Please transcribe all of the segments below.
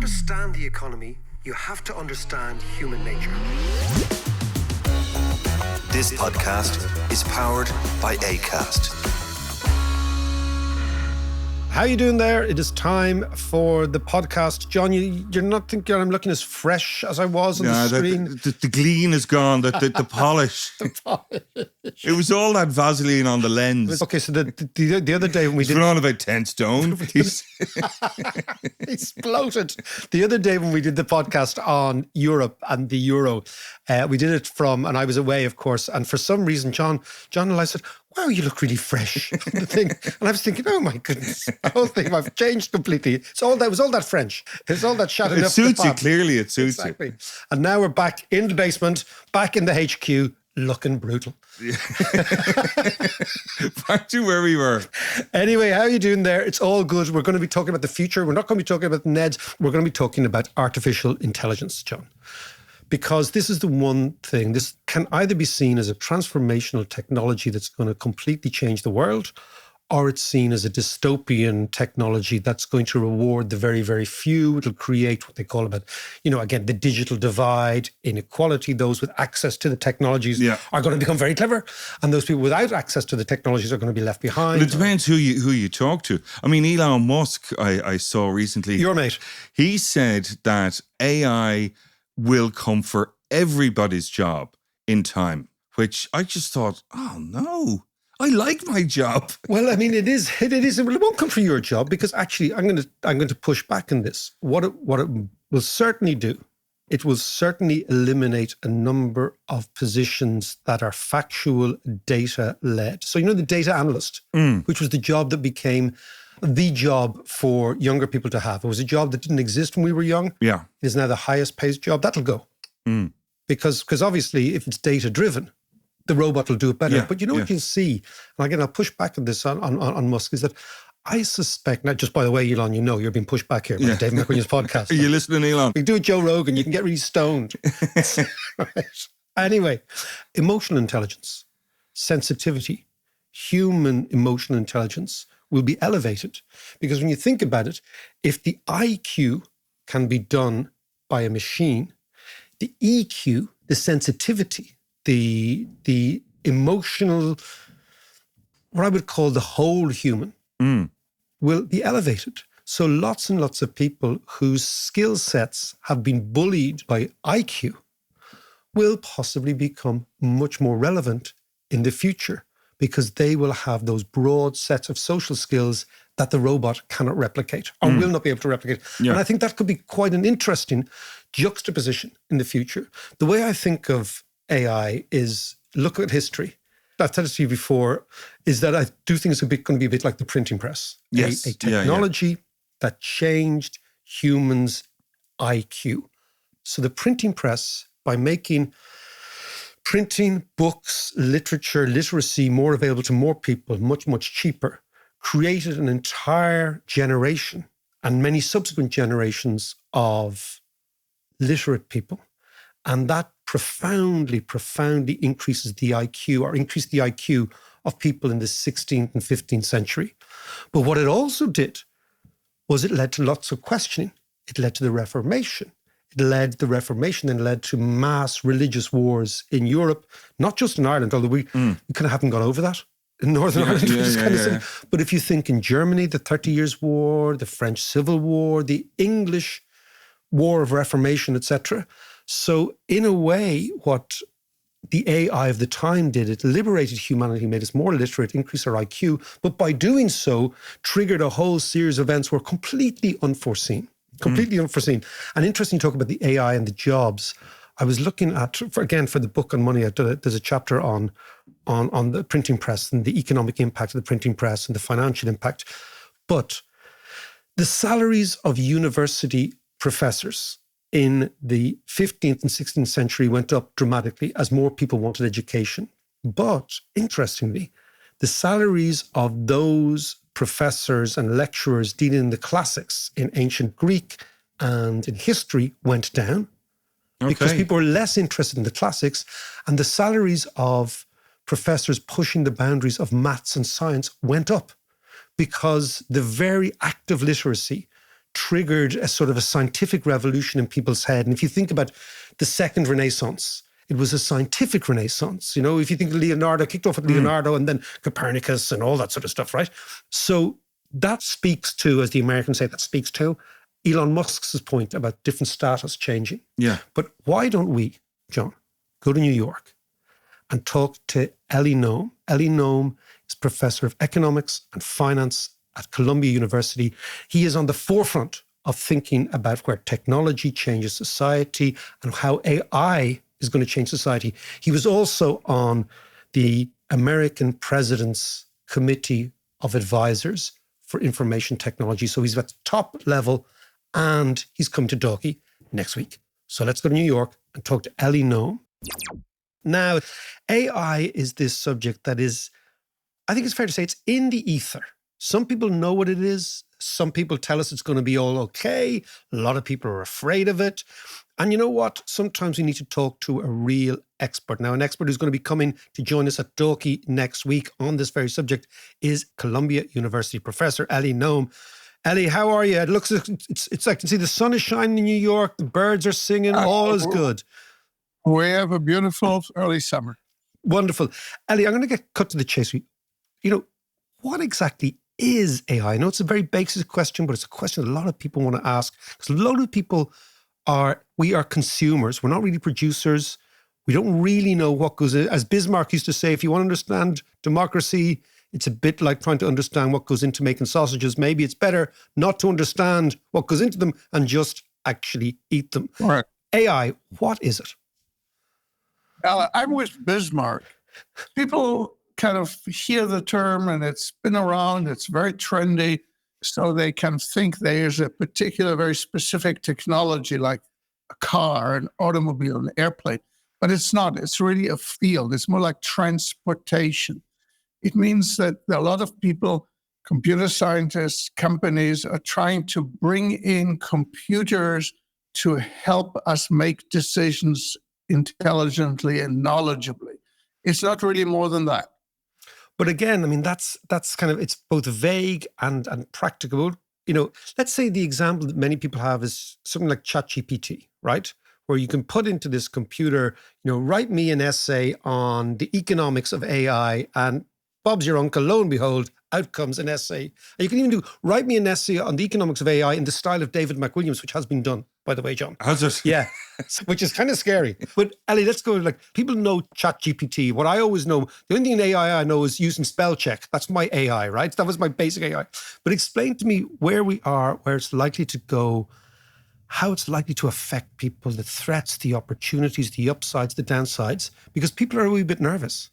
understand the economy, you have to understand human nature. This podcast is powered by Acast. How are you doing there? It is time for the podcast. John, you're not thinking I'm looking as fresh as I was on the screen? The gleam is gone, the polish. The polish. It was all that Vaseline on the lens. Okay, so the other day when we He's been on about 10 stone. He's exploded. The other day when we did the podcast on Europe and the euro, we did it and I was away, of course, and for some reason, John and I said, wow, you look really fresh. The thing, and I was thinking, oh my goodness, the whole thing, I've changed completely. It was all that French. It's all that shouting up. It suits you, clearly it suits exactly. you. And now we're back in the basement, back in the HQ, looking brutal. Back to where we were. Anyway, how are you doing there? It's all good. We're going to be talking about the future. We're not going to be talking about NEDs. We're going to be talking about artificial intelligence, John. Because this is the one thing, this can either be seen as a transformational technology that's going to completely change the world, or it's seen as a dystopian technology that's going to reward the very, very few. It'll create what they call about, again, the digital divide, inequality. Those with access to the technologies are going to become very clever, and those people without access to the technologies are going to be left behind. But it depends who you talk to. I mean, Elon Musk, I saw recently. Your mate. He said that AI will come for everybody's job in time, which I just thought, oh no, I like my job. Well, I mean, it is. It won't come for your job because actually, I'm going to push back on this. What it will certainly do, it will certainly eliminate a number of positions that are factual, data led. So the data analyst, which was the job that became the job for younger people to have. It was a job that didn't exist when we were young. Yeah. It is now the highest paid job. That'll go. Because obviously if it's data driven, the robot will do it better. Yeah. But what you'll see, and again, I'll push back on this on Musk, is that I suspect, now just by the way, Elon, you're being pushed back here by Dave McQueen's podcast. Are you listening, Elon? We do a Joe Rogan, you can get really stoned. Right. Anyway, emotional intelligence, sensitivity, human emotional intelligence will be elevated. Because when you think about it, if the IQ can be done by a machine, the EQ, the sensitivity, the emotional, what I would call the whole human, will be elevated. So lots and lots of people whose skill sets have been bullied by IQ will possibly become much more relevant in the future, because they will have those broad sets of social skills that the robot cannot replicate or will not be able to replicate. Yeah. And I think that could be quite an interesting juxtaposition in the future. The way I think of AI is look at history. I've said it to you before, is that I do think it's going to be a bit like the printing press. Yes. A technology that changed humans' IQ. So the printing press, by making printing, books, literature, literacy more available to more people, much, much cheaper, created an entire generation and many subsequent generations of literate people. And that profoundly, profoundly increases the IQ, or increased the IQ of people in the 16th and 15th century. But what it also did was it led to lots of questioning. It led to the Reformation. The Reformation then led to mass religious wars in Europe, not just in Ireland, although we kind of haven't got over that in Northern Ireland. But if you think in Germany, the 30 Years' War, the French Civil War, the English War of Reformation, etc. So in a way, what the AI of the time did, it liberated humanity, made us more literate, increased our IQ, but by doing so, triggered a whole series of events were completely unforeseen. Completely unforeseen. And interesting to talk about the AI and the jobs. I was looking at, for the book on money, there's a chapter on the printing press and the economic impact of the printing press and the financial impact. But the salaries of university professors in the 15th and 16th century went up dramatically as more people wanted education. But interestingly, the salaries of those professors and lecturers dealing in the classics in ancient Greek and in history went down because people were less interested in the classics, and the salaries of professors pushing the boundaries of maths and science went up because the very act of literacy triggered a sort of a scientific revolution in people's head. And if you think about the Second Renaissance, it was a scientific renaissance. If you think Leonardo, kicked off with Leonardo and then Copernicus and all that sort of stuff, right? So that speaks to, as the Americans say, that speaks to Elon Musk's point about different status changing. Yeah. But why don't we, John, go to New York and talk to Eli Noam? Eli Noam is Professor of Economics and Finance at Columbia University. He is on the forefront of thinking about where technology changes society and how AI is going to change society. He was also on the American President's Committee of Advisors for Information Technology. So he's at the top level, and he's coming to Dalkey next week. So let's go to New York and talk to Eli Noam. Now, AI is this subject that is, I think it's fair to say, it's in the ether. Some people know what it is. Some people tell us it's going to be all okay. A lot of people are afraid of it. And you know what? Sometimes we need to talk to a real expert. Now, an expert who's going to be coming to join us at Dalkey next week on this very subject is Columbia University Professor Eli Noam. Eli, how are you? It looks, it's I can see the sun is shining in New York. The birds are singing. All is good. We have a beautiful early summer. Wonderful. Eli, I'm going to get cut to the chase. What exactly is AI? I know it's a very basic question, but it's a question a lot of people want to ask, because a lot of people we are consumers. We're not really producers. We don't really know what goes in. As Bismarck used to say, if you want to understand democracy, it's a bit like trying to understand what goes into making sausages. Maybe it's better not to understand what goes into them and just actually eat them. Right. AI, what is it? I'm with Bismarck. People kind of hear the term and it's been around, it's very trendy. So they can think there's a particular, very specific technology like a car, an automobile, an airplane. But it's not. It's really a field. It's more like transportation. It means that a lot of people, computer scientists, companies are trying to bring in computers to help us make decisions intelligently and knowledgeably. It's not really more than that. But again, I mean, that's kind of, it's both vague and practicable. Let's say the example that many people have is something like ChatGPT, right? Where you can put into this computer, write me an essay on the economics of AI, and Bob's your uncle, lo and behold, out comes an essay. And you can even write me an essay on the economics of AI in the style of David McWilliams, which has been done, by the way, John. How's it? Yeah, which is kind of scary. But Eli, let's go, people know ChatGPT. What I always know, the only thing in AI I know is using spell check. That's my AI, right? That was my basic AI. But explain to me where we are, where it's likely to go, how it's likely to affect people, the threats, the opportunities, the upsides, the downsides, because people are a wee bit nervous.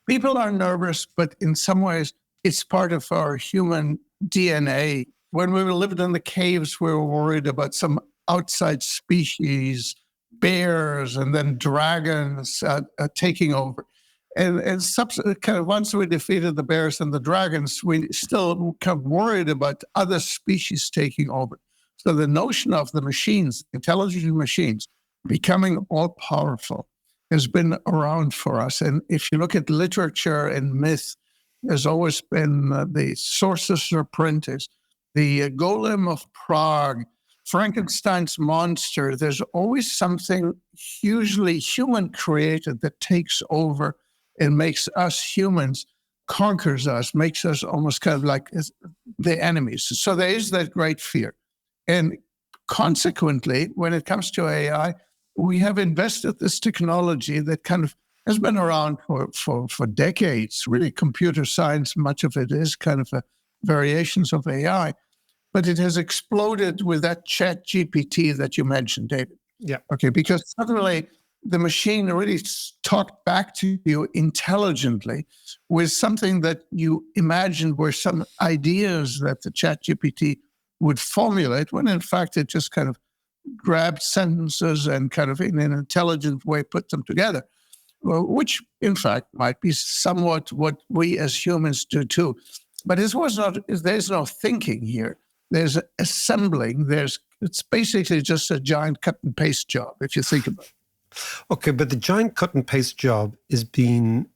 People are nervous, but in some ways, it's part of our human DNA. When we lived in the caves, we were worried about some outside species, bears, and then dragons taking over. And kind of once we defeated the bears and the dragons, we still kind of worried about other species taking over. So the notion of the machines, intelligent machines, becoming all-powerful has been around for us. And if you look at literature and myth, there's always been the Sorcerer's Apprentice, the Golem of Prague, Frankenstein's monster. There's always something hugely human-created that takes over and makes us humans, conquers us, makes us almost kind of like the enemies. So there is that great fear. And consequently, when it comes to AI, we have invested this technology that kind of has been around for decades. Really, computer science, much of it is kind of variations of AI. But it has exploded with that ChatGPT that you mentioned, David. Yeah. Okay, because suddenly the machine really talked back to you intelligently with something that you imagined were some ideas that the ChatGPT would formulate, when in fact it just kind of grabbed sentences and kind of in an intelligent way put them together, which in fact might be somewhat what we as humans do too. But there's no thinking here. There's assembling. It's basically just a giant cut and paste job, if you think about it. Okay, but the giant cut and paste job is being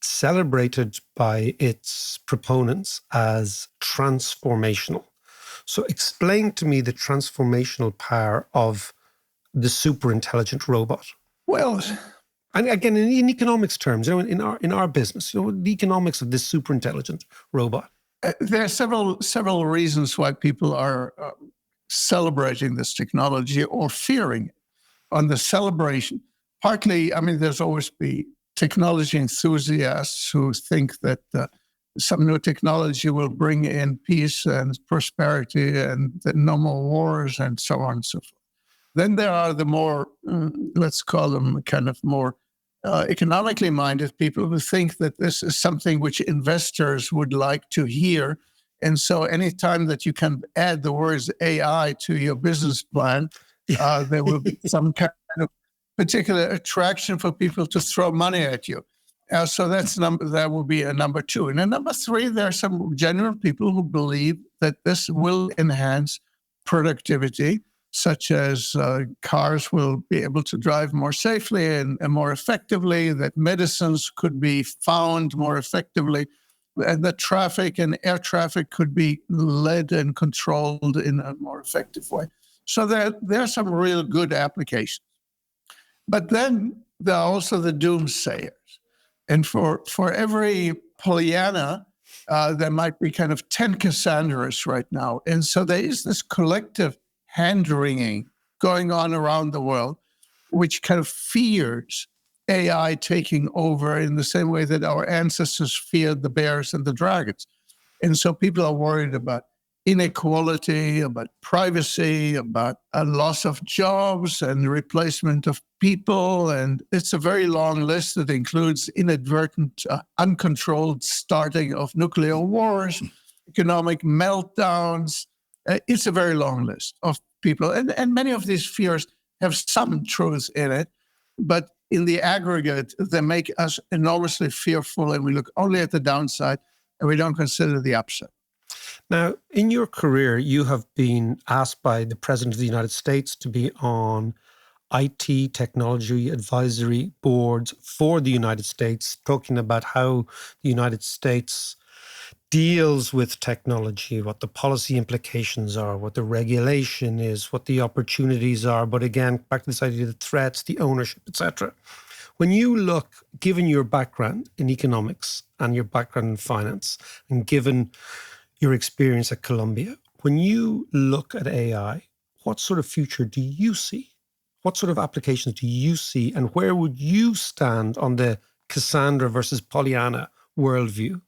celebrated by its proponents as transformational. So explain to me the transformational power of the super intelligent robot. Well, And again, in economics terms, in our business, the economics of this super intelligent robot. there are several reasons why people are celebrating this technology or fearing it. On the celebration, partly, there's always be technology enthusiasts who think that some new technology will bring in peace and prosperity and no more wars and so on and so forth. Then there are the more, let's call them kind of more economically minded people who think that this is something which investors would like to hear. And so anytime that you can add the words AI to your business plan, there will be some kind of particular attraction for people to throw money at you. So that will be a number two. And then number three, there are some genuine people who believe that this will enhance productivity, such as cars will be able to drive more safely and more effectively, that medicines could be found more effectively, and that traffic and air traffic could be led and controlled in a more effective way. So there are some real good applications. But then there are also the doomsayers. And for every Pollyanna, there might be kind of 10 Cassandras right now. And so there is this collective hand-wringing going on around the world, which kind of fears AI taking over in the same way that our ancestors feared the bears and the dragons. And so people are worried about inequality, about privacy, about a loss of jobs and replacement of people. And it's a very long list that includes inadvertent, uncontrolled starting of nuclear wars, economic meltdowns. It's a very long list of people. And many of these fears have some truth in it, but in the aggregate, they make us enormously fearful, and we look only at the downside and we don't consider the upside. Now, in your career, you have been asked by the President of the United States to be on IT technology advisory boards for the United States, talking about how the United States deals with technology, what the policy implications are, what the regulation is, what the opportunities are. But again, back to this idea of the threats, the ownership, etc. When you look, given your background in economics and your background in finance, and given your experience at Columbia, when you look at AI, what sort of future do you see? What sort of applications do you see? And where would you stand on the Cassandra versus Pollyanna worldview?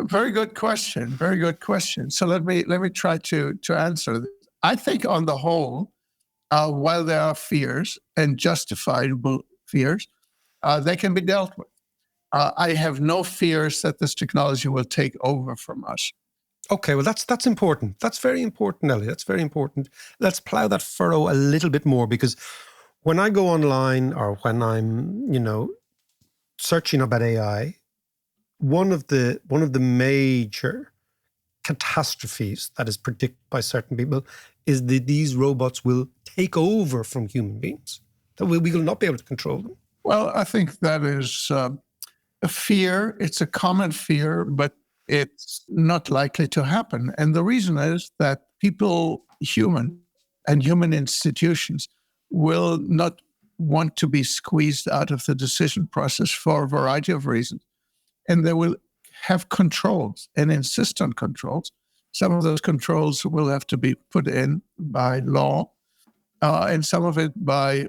Very good question. Very good question. So let me try to answer this. I think on the whole, while there are fears and justifiable fears, they can be dealt with. I have no fears that this technology will take over from us. Okay, well, that's important. That's very important, Ellie. That's very important. Let's plow that furrow a little bit more, because when I go online or when I'm, searching about AI, one of the major catastrophes that is predicted by certain people is that these robots will take over from human beings, that we will not be able to control them. Well, I think that is a fear. It's a common fear, but it's not likely to happen. And the reason is that people, human institutions, will not want to be squeezed out of the decision process for a variety of reasons. And they will have controls and insist on controls. Some of those controls will have to be put in by law, and some of it by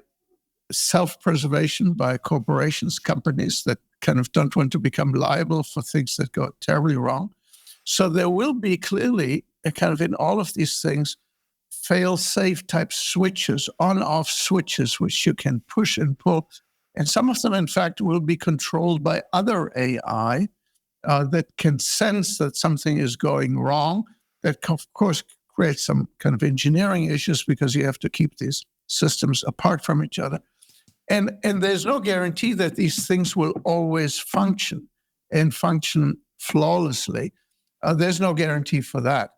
self-preservation by corporations, companies that kind of don't want to become liable for things that go terribly wrong. So there will be clearly a kind of, in all of these things, fail-safe type switches, on-off switches, which you can push and pull. And some of them, in fact, will be controlled by other AI that can sense that something is going wrong. That, of course, creates some kind of engineering issues because you have to keep these systems apart from each other. And there's no guarantee that these things will always function and function flawlessly. There's no guarantee for that.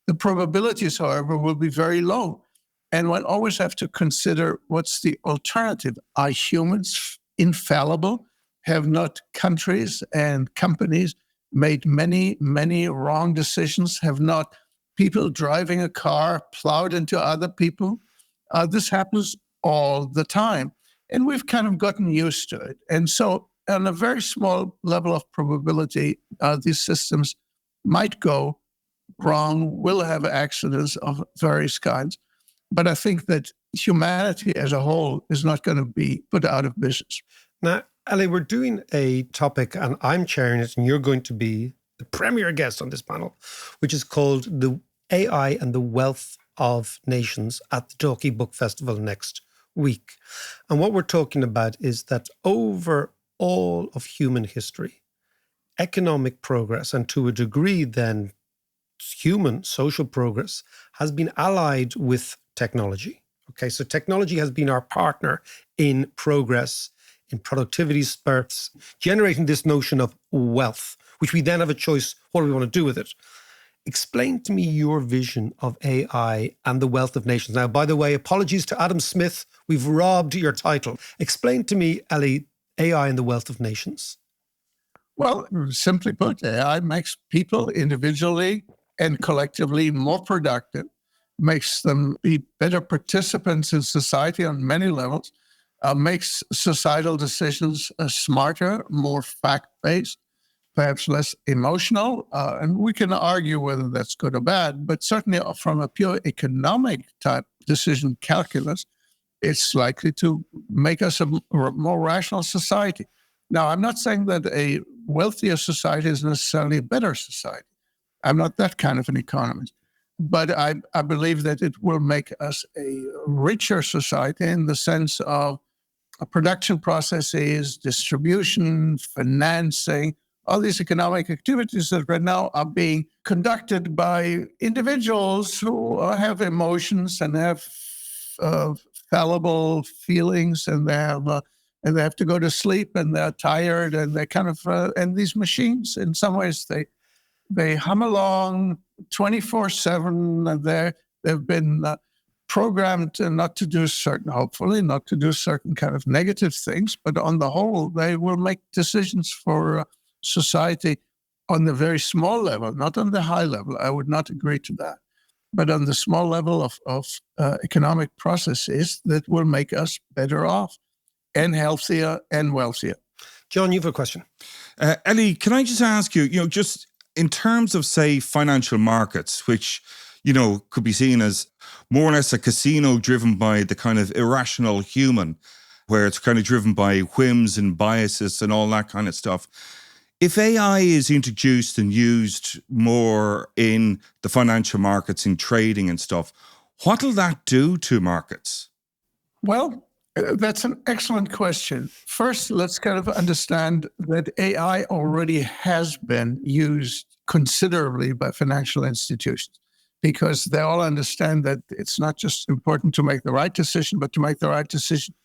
The probabilities, however, will be very low. And one always have to consider what's the alternative. Are humans infallible? Have not countries and companies made many, many wrong decisions? Have not people driving a car plowed into other people. This happens all the time. And we've kind of gotten used to it. And so on a very small level of probability, these systems might go wrong, will have accidents of various kinds. But I think that humanity as a whole is not going to be put out of business. Now, Eli, we're doing a topic, and I'm chairing it, and you're going to be the premier guest on this panel, which is called the AI and the Wealth of Nations at the Dalkey Book Festival next week. And what we're talking about is that over all of human history, economic progress, and to a degree then human social progress, has been allied with technology. Okay, so technology has been our partner in progress, in productivity spurts, generating this notion of wealth, which we then have a choice, what do we want to do with it? Explain to me your vision of AI and the wealth of nations. Now, by the way, apologies to Adam Smith, we've robbed your title. Explain to me, Eli, AI and the wealth of nations. Well, simply put, AI makes people individually and collectively more productive, makes them be better participants in society on many levels, makes societal decisions smarter, more fact-based, perhaps less emotional. And we can argue whether that's good or bad, but certainly from a pure economic type decision calculus, it's likely to make us a more rational society. Now, I'm not saying that a wealthier society is necessarily a better society. I'm not that kind of an economist. But I believe that it will make us a richer society in the sense of production processes, distribution, financing, all these economic activities that right now are being conducted by individuals who have emotions and have fallible feelings, and they have to go to sleep, and they're tired, and they kind of and these machines, in some ways, they hum along 24/7, and they've been programmed not to do hopefully not to do certain kind of negative things, but on the whole, they will make decisions for society on the very small level, not on the high level. I would not agree to that. But on the small level of economic processes that will make us better off and healthier and wealthier. John, you have a question. Eli, can I just ask you, just in terms of, say, financial markets, which, could be seen as more or less a casino driven by the kind of irrational human, where it's kind of driven by whims and biases and all that kind of stuff. If AI is introduced and used more in the financial markets, in trading and stuff, what will that do to markets? Well, that's an excellent question. First, let's kind of understand that AI already has been used considerably by financial institutions, because they all understand that it's not just important to make the right decision, but to make the right decision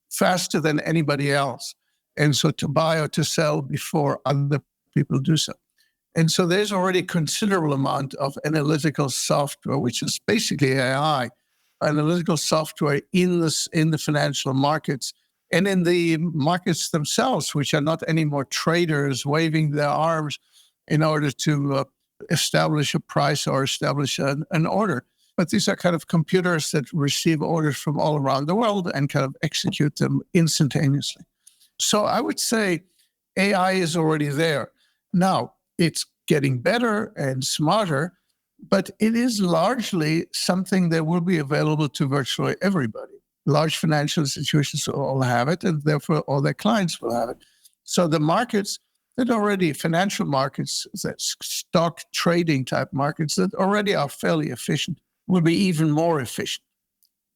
faster than anybody else. And so to buy or to sell before other people do so. And so there's already a considerable amount of analytical software, which is basically AI, analytical software in the financial markets and in the markets themselves, which are not anymore traders waving their arms in order to establish a price or establish an order. But these are kind of computers that receive orders from all around the world and kind of execute them instantaneously. So I would say AI is already there. Now, it's getting better and smarter, but it is largely something that will be available to virtually everybody. Large financial institutions will all have it, and therefore all their clients will have it. So the markets that already, financial markets, that stock trading type markets that already are fairly efficient, will be even more efficient.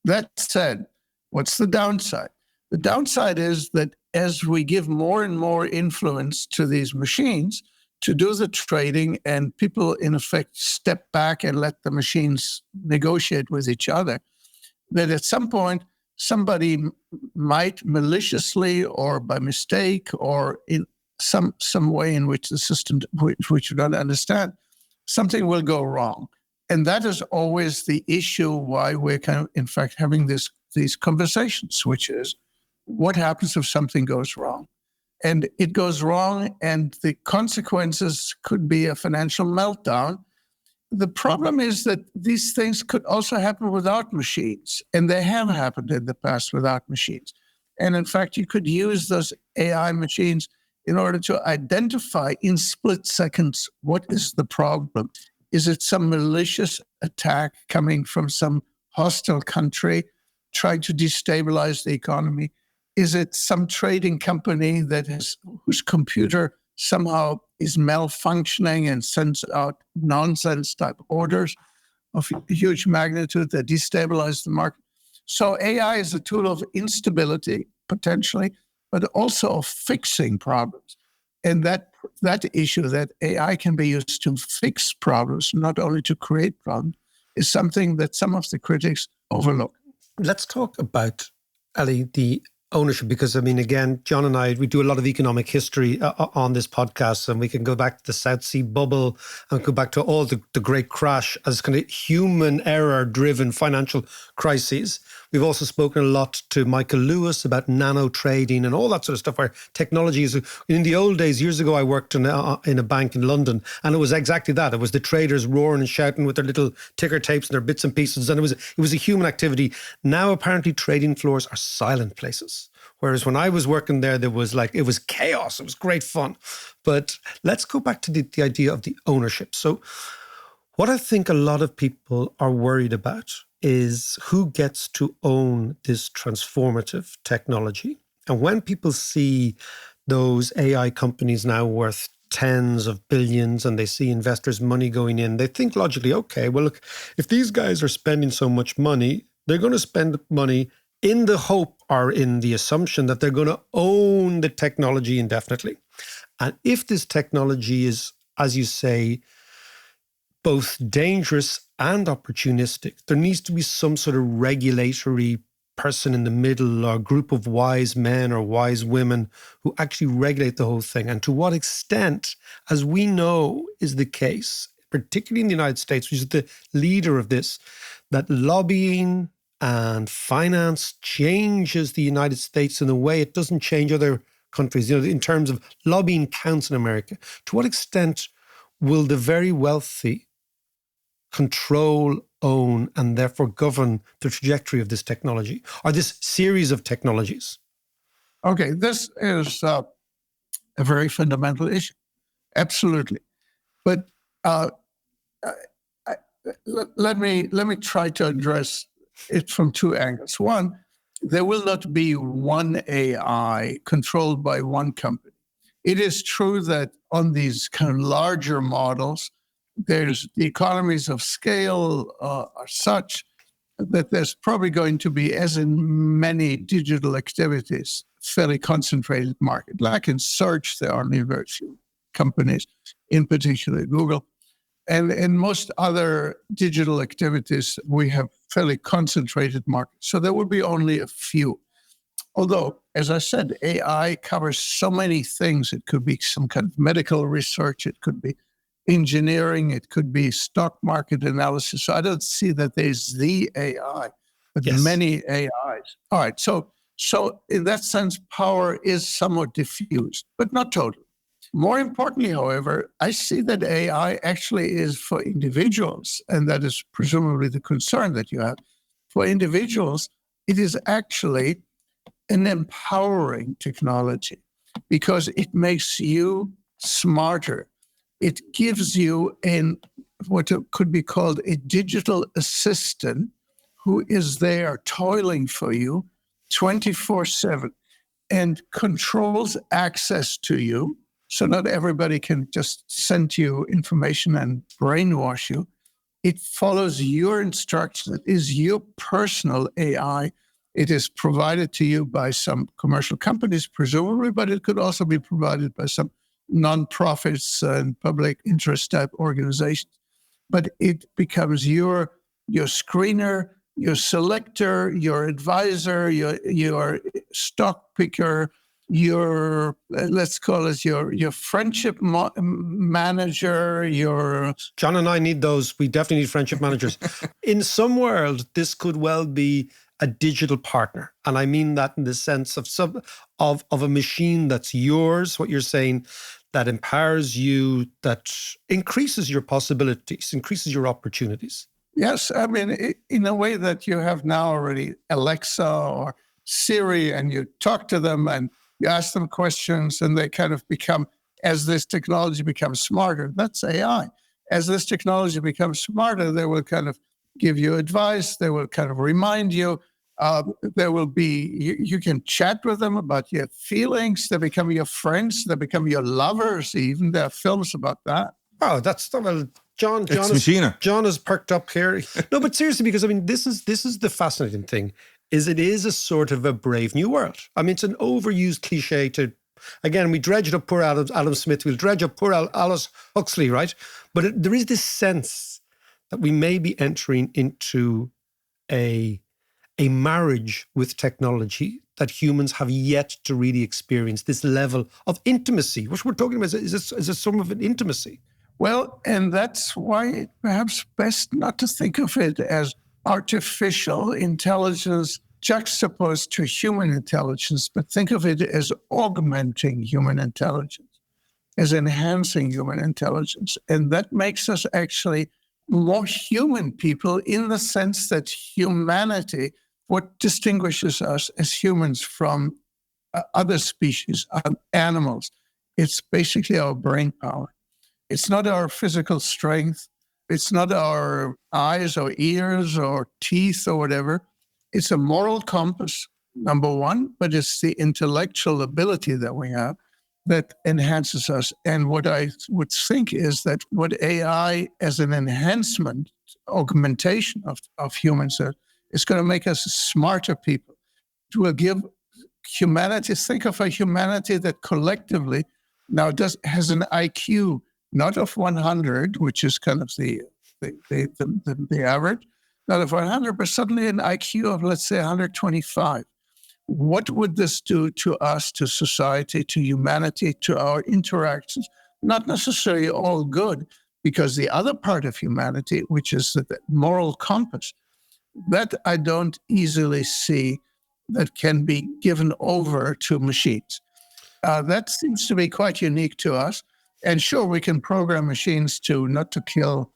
That said, what's the downside? The downside is that as we give more and more influence to these machines to do the trading, and people in effect step back and let the machines negotiate with each other, that at some point somebody might maliciously or by mistake or in some way in which the system, which you don't understand, something will go wrong. And that is always the issue why we're kind of, in fact, having these conversations, which is, what happens if something goes wrong? And it goes wrong, and the consequences could be a financial meltdown. the problem is that these things could also happen without machines, and they have happened in the past without machines. And in fact, you could use those AI machines in order to identify in split seconds what is the problem. Is it some malicious attack coming from some hostile country trying to destabilize the economy? Is it some trading company whose computer somehow is malfunctioning and sends out nonsense type orders of huge magnitude that destabilize the market? So AI is a tool of instability, potentially, but also of fixing problems. And that issue that AI can be used to fix problems, not only to create problems, is something that some of the critics overlook. Let's talk about, Ali, the ownership, because I mean, again, John and I, we do a lot of economic history on this podcast, and we can go back to the South Sea bubble and go back to all the great crash as kind of human error driven financial crises. We've also spoken a lot to Michael Lewis about nano trading and all that sort of stuff, where technology is. In the old days, years ago, I worked in a bank in London, and it was exactly that. It was the traders roaring and shouting with their little ticker tapes and their bits and pieces, and it was a human activity. Now, apparently, trading floors are silent places. Whereas when I was working there, it was chaos. It was great fun. But let's go back to the idea of the ownership. So what I think a lot of people are worried about is who gets to own this transformative technology. And when people see those AI companies now worth tens of billions and they see investors' money going in, they think logically, okay, well, look, if these guys are spending so much money, they're going to spend money in the hope or in the assumption that they're going to own the technology indefinitely. And if this technology is, as you say, both dangerous and opportunistic, there needs to be some sort of regulatory person in the middle or group of wise men or wise women who actually regulate the whole thing. And to what extent, as we know is the case, particularly in the United States, which is the leader of this, that lobbying and finance changes the United States in a way it doesn't change other countries. You know, in terms of lobbying counts in America. To what extent will the very wealthy control, own, and therefore govern the trajectory of this technology or this series of technologies? Okay, this is a very fundamental issue. Absolutely. But let me try to address it from two angles. One, there will not be one AI controlled by one company. It is true that on these kind of larger models, there's the economies of scale are such that there's probably going to be, as in many digital activities, fairly concentrated market. Like in search, there are only very few companies, in particular Google. And in most other digital activities, we have fairly concentrated markets. So there will be only a few. Although, as I said, AI covers so many things. It could be some kind of medical research. It could be engineering. It could be stock market analysis. So I don't see that there's the AI, but Yes. many AIs. All right. So in that sense, power is somewhat diffused, but not total. More importantly, however, I see that AI actually is for individuals, and that is presumably the concern that you have. For individuals, it is actually an empowering technology because it makes you smarter. It gives you what could be called a digital assistant who is there toiling for you 24/7 and controls access to you. So not everybody can just send you information and brainwash you. It follows your instructions. It is your personal AI. It is provided to you by some commercial companies, presumably, but it could also be provided by some nonprofits and public interest type organizations. But it becomes your screener, your selector, your advisor, your stock picker, your, let's call it your friendship manager, your... John and I need those. We definitely need friendship managers. In some world, this could well be a digital partner. And I mean that in the sense of a machine that's yours, what you're saying, that empowers you, that increases your possibilities, increases your opportunities. Yes, I mean, in a way that you have now already Alexa or Siri, and you talk to them and you ask them questions, and they kind of become, as this technology becomes smarter, that's AI. As this technology becomes smarter, they will kind of give you advice. They will kind of remind you. There will be, you can chat with them about your feelings. They become your friends. They become your lovers even. There are films about that. Oh, well, John Machina. John is perked up here. No, but seriously, because I mean, this is the fascinating thing, is it is a sort of a brave new world. I mean, it's an overused cliche to, again, we dredged up poor Adam Smith, we'll dredge up poor Aldous Huxley, right? But there is this sense that we may be entering into a marriage with technology that humans have yet to really experience, this level of intimacy. What we're talking about is a sort of an intimacy. Well, and that's why it's perhaps best not to think of it as artificial intelligence juxtaposed to human intelligence, but think of it as augmenting human intelligence, as enhancing human intelligence. And that makes us actually more human people, in the sense that humanity, what distinguishes us as humans from other species, animals, it's basically our brain power. It's not our physical strength. It's not our eyes or ears or teeth or whatever. It's a moral compass, number one, but it's the intellectual ability that we have that enhances us. And what I would think is that what AI as an enhancement, augmentation of humans is going to make us smarter people. It will give humanity, think of a humanity that collectively now has an IQ, not of 100, which is kind of the average, not of 100, but suddenly an IQ of, let's say, 125. What would this do to us, to society, to humanity, to our interactions? Not necessarily all good, because the other part of humanity, which is the moral compass, that I don't easily see that can be given over to machines. That seems to be quite unique to us. And sure, we can program machines to not to kill.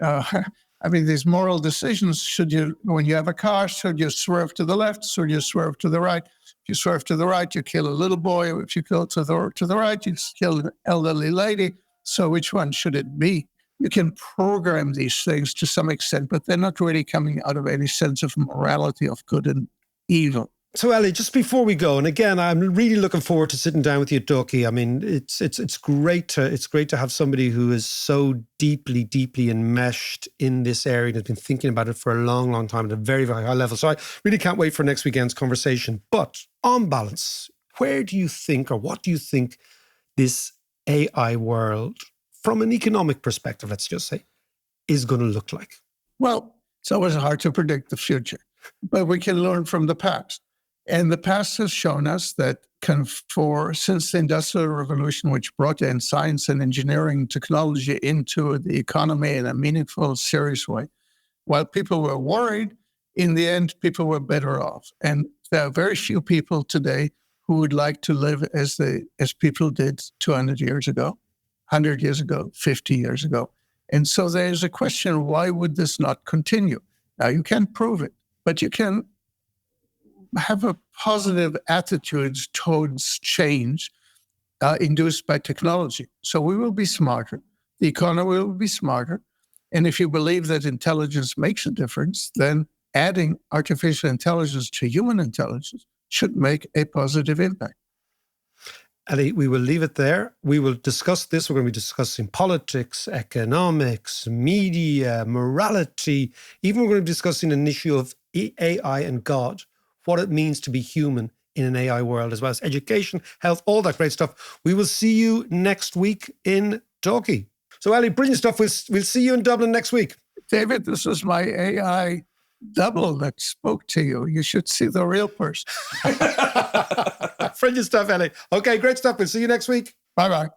I mean, these moral decisions, when you have a car, should you swerve to the left? Should you swerve to the right? If you swerve to the right, you kill a little boy. If you go to the right, you kill an elderly lady. So which one should it be? You can program these things to some extent, but they're not really coming out of any sense of morality of good and evil. So, Eli, just before we go, and again, I'm really looking forward to sitting down with you, Dalkey. I mean, it's great to have somebody who is so deeply enmeshed in this area and has been thinking about it for a long, long time at a very, very high level. So I really can't wait for next weekend's conversation. But on balance, where do you think, or what do you think this AI world, from an economic perspective, let's just say, is going to look like? Well, it's always hard to predict the future, but we can learn from the past. And the past has shown us that since the Industrial Revolution, which brought in science and engineering technology into the economy in a meaningful, serious way, while people were worried, in the end, people were better off. And there are very few people today who would like to live as people did 200 years ago, 100 years ago, 50 years ago. And so there's a question, why would this not continue? Now, you can't prove it, but you can have a positive attitude towards change induced by technology. So we will be smarter. The economy will be smarter. And if you believe that intelligence makes a difference, then adding artificial intelligence to human intelligence should make a positive impact. Eli, we will leave it there. We will discuss this. We're going to be discussing politics, economics, media, morality. Even we're going to be discussing an issue of AI and God, what it means to be human in an AI world, as well as education, health, all that great stuff. We will see you next week in Dalkey. So, Eli, brilliant stuff. We'll see you in Dublin next week. David, this was my AI double that spoke to you. You should see the real person. Brilliant stuff, Eli. Okay, great stuff. We'll see you next week. Bye-bye.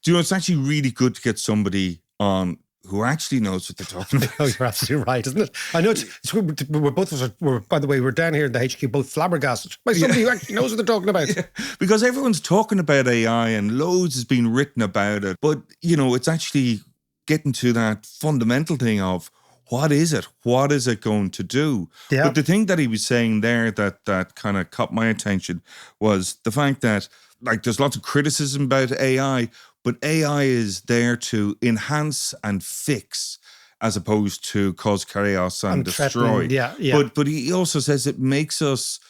Do you know, it's actually really good to get somebody on who actually knows what they're talking about. Oh, you're absolutely right, isn't it? I know we're both of us, by the way, we're down here in the HQ, both flabbergasted by somebody who actually knows what they're talking about. Yeah, because everyone's talking about AI and loads has been written about it. But, it's actually getting to that fundamental thing of what is it? What is it going to do? Yeah. But the thing that he was saying there that kind of caught my attention was the fact that, like, there's lots of criticism about AI, but AI is there to enhance and fix as opposed to cause chaos and destroy. Yeah. But he also says it makes us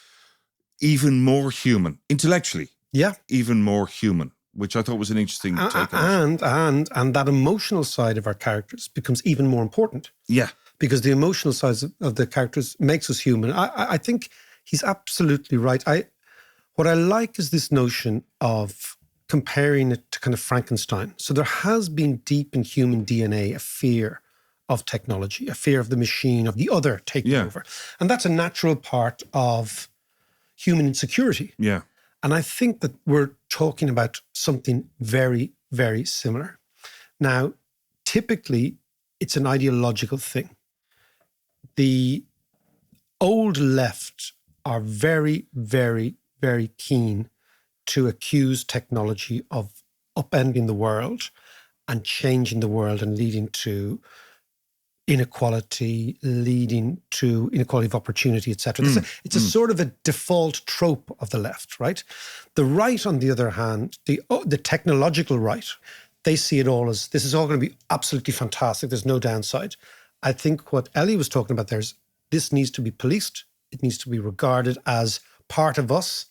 even more human, intellectually. Yeah. Even more human, which I thought was an interesting take on it. And that emotional side of our characters becomes even more important. Yeah. Because the emotional side of the characters makes us human. I think he's absolutely right. What I like is this notion of comparing it to kind of Frankenstein. So there has been deep in human DNA a fear of technology, a fear of the machine, of the other taking over. And that's a natural part of human insecurity. Yeah. And I think that we're talking about something very, very similar. Now, typically, it's an ideological thing. The old left are very, very, very keen to accuse technology of upending the world and changing the world and leading to inequality, leading to inequality of opportunity, etc. It's a sort of a default trope of the left, right? The right, on the other hand, the technological right, they see it all as, this is all going to be absolutely fantastic. There's no downside. I think what Ellie was talking about there is this needs to be policed. It needs to be regarded as part of us,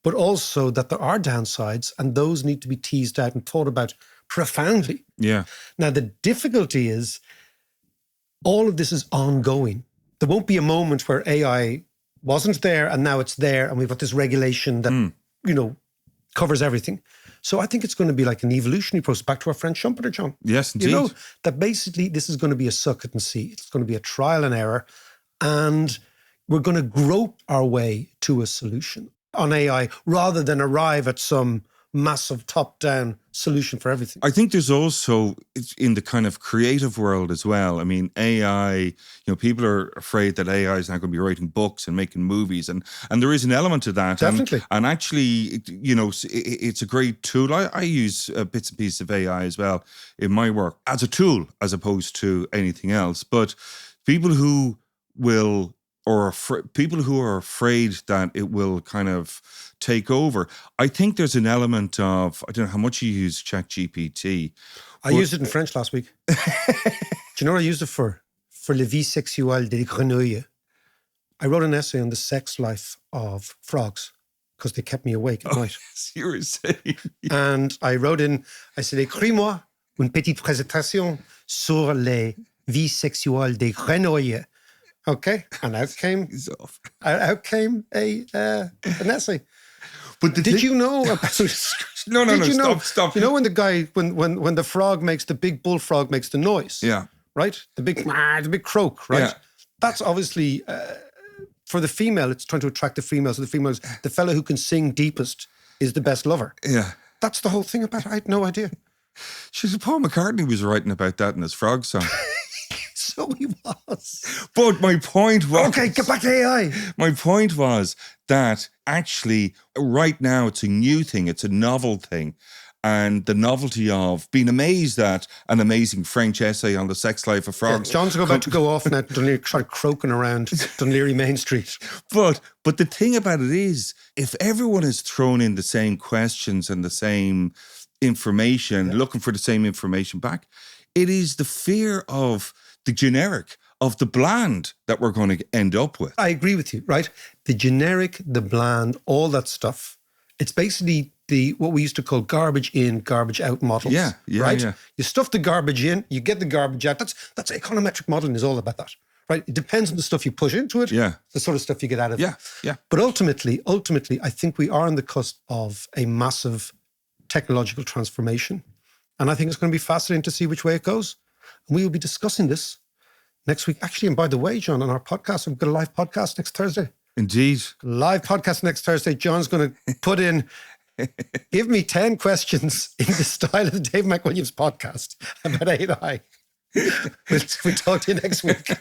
but also that there are downsides and those need to be teased out and thought about profoundly. Yeah. Now, the difficulty is all of this is ongoing. There won't be a moment where AI wasn't there and now it's there and we've got this regulation that, covers everything. So I think it's going to be like an evolutionary process, back to our friend Schumpeter, John. Yes, indeed. That basically this is going to be a suck it and see. It's going to be a trial and error. And we're going to grope our way to a solution on AI rather than arrive at some massive top-down solution for everything. I think there's also, in the kind of creative world as well, I mean, AI, people are afraid that AI is now going to be writing books and making movies, and there is an element to that. Definitely. And actually, it's a great tool. I use bits and pieces of AI as well in my work as a tool as opposed to anything else. But people who will, or people who are afraid that it will kind of take over. I think there's an element of, I don't know how much you use ChatGPT. I used it in French last week. Do you know what I used it for? For la vie sexuelle des grenouilles. I wrote an essay on the sex life of frogs because they kept me awake at night. You were saying. And I wrote I said, écris-moi une petite présentation sur les vies sexuelles des grenouilles. Okay, and out came an essay. But did you know about? No, stop. You know when the guy when the frog makes the big bullfrog makes the noise? Yeah. Right? The big croak, right? Yeah. That's obviously for the female, it's trying to attract the female. So the females, the fellow who can sing deepest is the best lover. Yeah. That's the whole thing about it. I had no idea. Paul McCartney was writing about that in his frog song. So he was. But my point was... Okay, get back to AI. My point was that actually right now it's a new thing. It's a novel thing. And the novelty of being amazed at an amazing French essay on the sex life of frogs. Yeah, John's about to go off now, try croaking around Dunleary Main Street. But the thing about it is, if everyone is thrown in the same questions and the same information, looking for the same information back, it is the fear of the generic, of the bland that we're going to end up with. I agree with you, right? The generic, the bland, all that stuff. It's basically what we used to call garbage in, garbage out models. Yeah, right? Yeah. You stuff the garbage in, you get the garbage out. That's econometric modeling is all about that, right? It depends on the stuff you push into it. Yeah. The sort of stuff you get out of it. Yeah. But ultimately, I think we are on the cusp of a massive technological transformation. And I think it's going to be fascinating to see which way it goes. And we will be discussing this next week. Actually, and by the way, John, on our podcast, we've got a live podcast next Thursday. Indeed. Live podcast next Thursday. John's going to put in, give me 10 questions in the style of the Dave McWilliams podcast about AI. We'll talk to you next week.